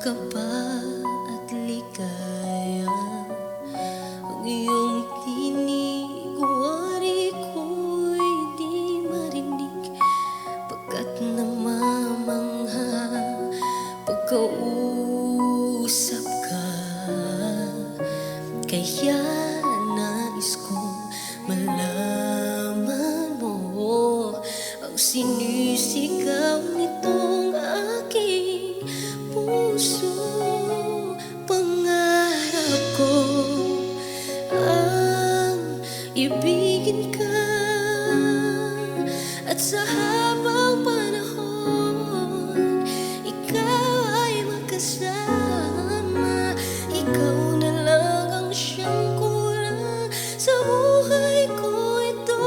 ka pa at ligaya. Ang iyong tinig, wari ko'y di marinig, pagkat namamangha pagkausap ka. Kaya nais kong malaman mo ang sinisigaw nitong aking puso. Pangarap ko ang ibigin ka, at sa habang panahon ikaw ay magkasama. Ikaw na lang ang siyang kulang sa buhay ko. Ito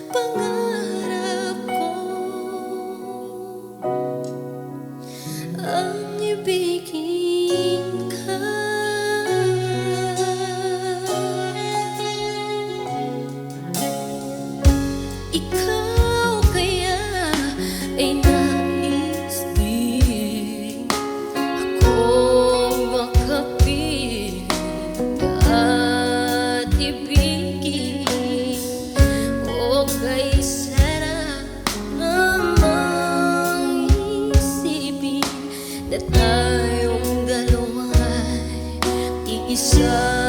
pangarap ko, ang ibigin ka. Ikaw kaya ay nais din akong makapiling at ibigin. O kay sarap namang isipin na tayong dalawa'y iisa.